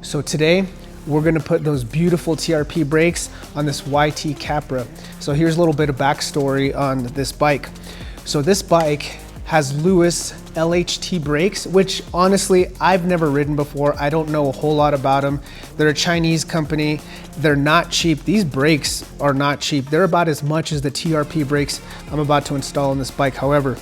So today we're gonna put those beautiful TRP brakes on this YT Capra. So here's a little bit of backstory on this bike. So this bike has Lewis LHT brakes, which honestly, I've never ridden before. I don't know a whole lot about them. They're a Chinese company. They're not cheap. These brakes are not cheap. They're about as much as the TRP brakes I'm about to install on this bike. However,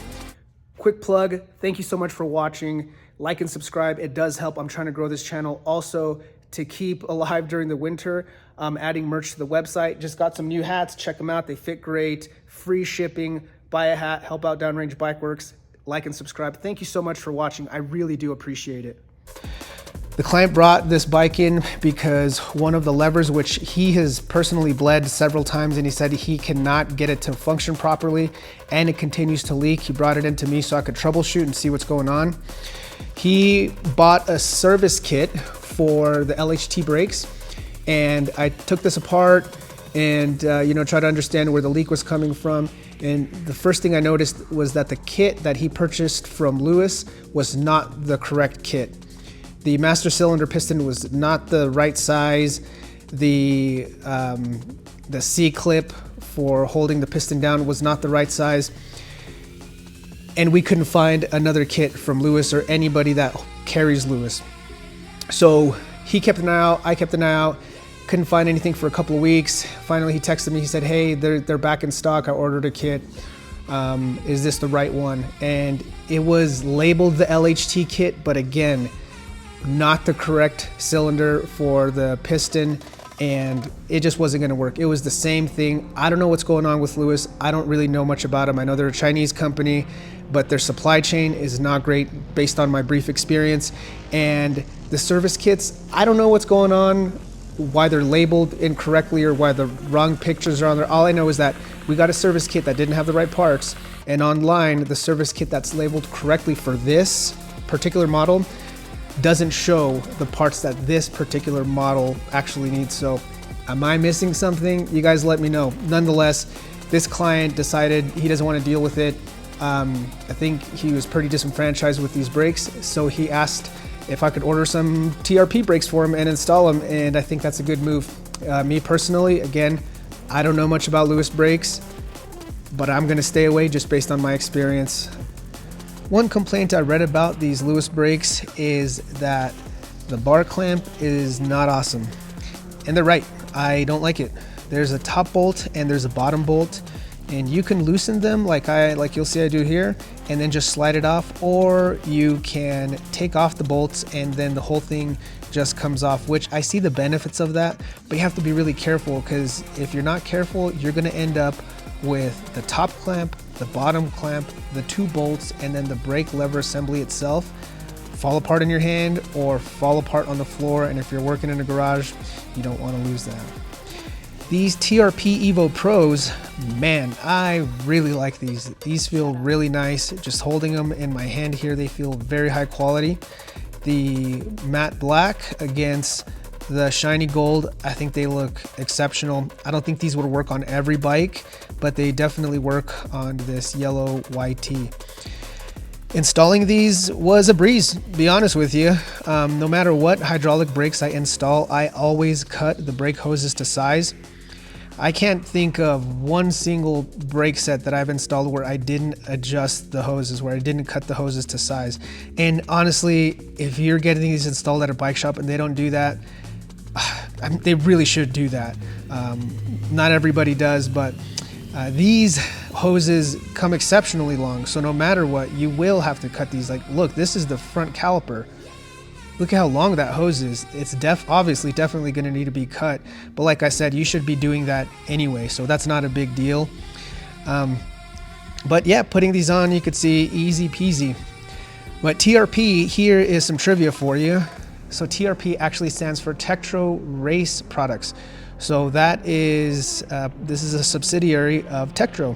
quick plug, thank you so much for watching. Like and subscribe, it does help. I'm trying to grow this channel. Also, to keep alive during the winter, I'm adding merch to the website. Just got some new hats, check them out. They fit great, free shipping. Buy a hat, help out Downrange Bike Works. Like and subscribe. Thank you so much for watching. I really do appreciate it. The client brought this bike in because one of the levers, which he has personally bled several times, and he said he cannot get it to function properly and it continues to leak. He brought it into me so I could troubleshoot and see what's going on. He bought a service kit for the LHT brakes, and I took this apart and tried to understand where the leak was coming from. And the first thing I noticed was that the kit that he purchased from Lewis was not the correct kit. The master cylinder piston was not the right size. The C-clip for holding the piston down was not the right size. And we couldn't find another kit from Lewis or anybody that carries Lewis. So he kept an eye out, I kept an eye out, couldn't find anything for a couple of weeks. Finally, he texted me, he said, hey, they're back in stock, I ordered a kit. Is this the right one? And it was labeled the LHT kit, but again, not the correct cylinder for the piston, and it just wasn't gonna work. It was the same thing. I don't know what's going on with Lewis. I don't really know much about them. I know they're a Chinese company, but their supply chain is not great based on my brief experience. And the service kits, I don't know what's going on, why they're labeled incorrectly or why the wrong pictures are on there. All I know is that we got a service kit that didn't have the right parts, and online, the service kit that's labeled correctly for this particular model doesn't show the parts that this particular model actually needs. So am I missing something? You guys let me know. Nonetheless, this client decided he doesn't want to deal with it. I think he was pretty disenfranchised with these brakes, so he asked if I could order some TRP brakes for him and install them, and I think that's a good move. Me personally, again, I don't know much about Lewis brakes, but I'm gonna stay away just based on my experience. One complaint I read about these Lewis brakes is that the bar clamp is not awesome. And they're right, I don't like it. There's a top bolt and there's a bottom bolt, and you can loosen them like you'll see I do here, and then just slide it off, or you can take off the bolts and then the whole thing just comes off, which I see the benefits of that, but you have to be really careful, because if you're not careful, you're gonna end up with the top clamp, the bottom clamp, the two bolts, and then the brake lever assembly itself fall apart in your hand or fall apart on the floor. And if you're working in a garage, you don't want to lose that. These TRP Evo Pros, man, I really like these. These feel really nice. Just holding them in my hand here, they feel very high quality. The matte black against the shiny gold, I think they look exceptional. I don't think these would work on every bike, but they definitely work on this yellow YT. Installing these was a breeze, to be honest with you. No matter what hydraulic brakes I install, I always cut the brake hoses to size. I can't think of one single brake set that I've installed where I didn't adjust the hoses, where I didn't cut the hoses to size. And honestly, if you're getting these installed at a bike shop and they don't do that, they really should do that. Not everybody does, but these hoses come exceptionally long, so no matter what, you will have to cut these. Like, look, this is the front caliper. Look at how long that hose is. It's obviously definitely going to need to be cut, but like I said, you should be doing that anyway, so that's not a big deal. But yeah, putting these on, you could see easy peasy. But TRP, here is some trivia for you. So TRP actually stands for Tektro Race Products. So that is, this is a subsidiary of Tektro.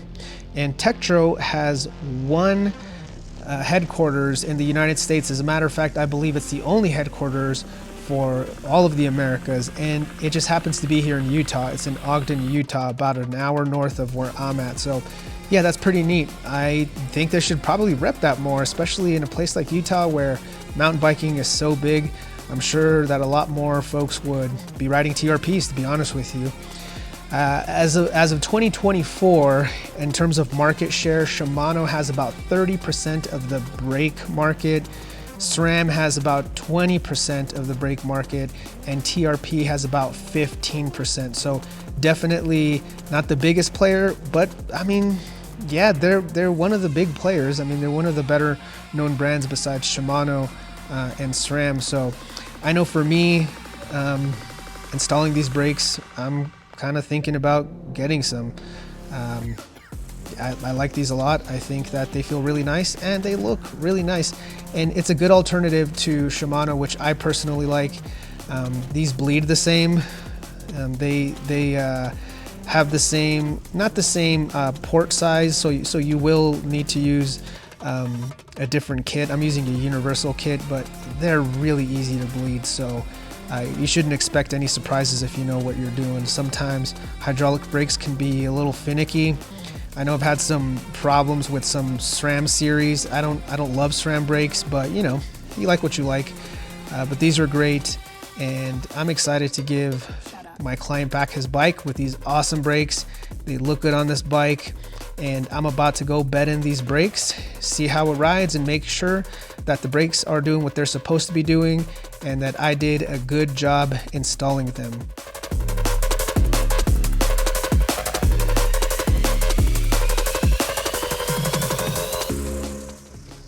And Tektro has one headquarters in the United States. As a matter of fact, I believe it's the only headquarters for all of the Americas, and it just happens to be here in Utah. It's in Ogden, Utah, about an hour north of where I'm at. So yeah, that's pretty neat. I think they should probably rep that more, especially in a place like Utah where mountain biking is so big. I'm sure that a lot more folks would be riding TRPs, to be honest with you. As of 2024, in terms of market share, Shimano has about 30% of the brake market, SRAM has about 20% of the brake market, and TRP has about 15%. So definitely not the biggest player, but I mean, yeah, they're one of the big players. I mean, they're one of the better known brands besides Shimano and SRAM. So I know for me, installing these brakes, I'm kind of thinking about getting some. I like these a lot. I think that they feel really nice and they look really nice. And it's a good alternative to Shimano, which I personally like. These bleed the same. They have the same, not the same port size, so you will need to use a different kit. I'm using a universal kit, but they're really easy to bleed, so you shouldn't expect any surprises if you know what you're doing. Sometimes hydraulic brakes can be a little finicky. I know I've had some problems with some SRAM series. I don't love SRAM brakes, but you know, you like what you like. But these are great, and I'm excited to give my client back his bike with these awesome brakes. They look good on this bike, and I'm about to go bed in these brakes, see how it rides, and make sure that the brakes are doing what they're supposed to be doing and that I did a good job installing them.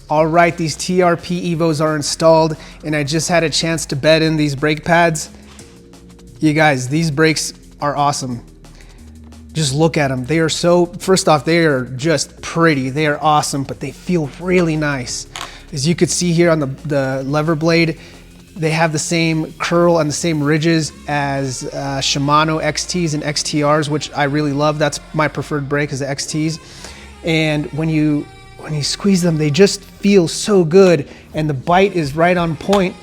All right, these TRP Evos are installed, and I just had a chance to bed in these brake pads. You guys, these brakes are awesome. Just look at them. They are so, first off, they are just pretty. They are awesome, but they feel really nice. As you could see here on the lever blade, they have the same curl and the same ridges as Shimano XTs and XTRs, which I really love. That's my preferred brake, is the XTs. And when you squeeze them, they just feel so good, and the bite is right on point.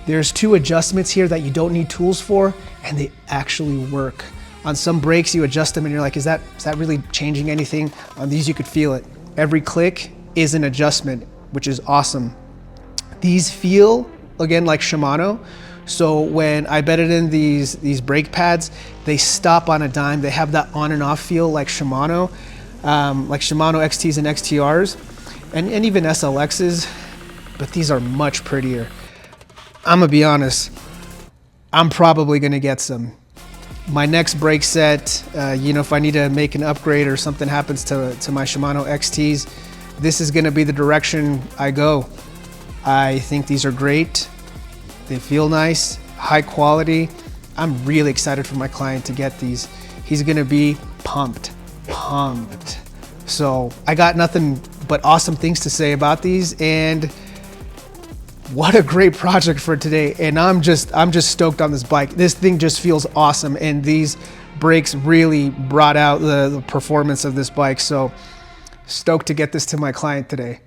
There's two adjustments here that you don't need tools for, and they actually work. On some brakes, you adjust them and you're like, is that really changing anything? On these, you could feel it. Every click is an adjustment, which is awesome. These feel, again, like Shimano. So when I bedded in these brake pads, they stop on a dime. They have that on and off feel like Shimano XTs and XTRs, and even SLXs, but these are much prettier. I'm gonna be honest, I'm probably gonna get some. My next brake set, you know, if I need to make an upgrade or something happens to my Shimano XTs, this is gonna be the direction I go. I think these are great. They feel nice, high quality. I'm really excited for my client to get these. He's gonna be pumped. So I got nothing but awesome things to say about these, and what a great project for today. And I'm just stoked on this bike. This thing just feels awesome, and these brakes really brought out the performance of this bike. So stoked to get this to my client today.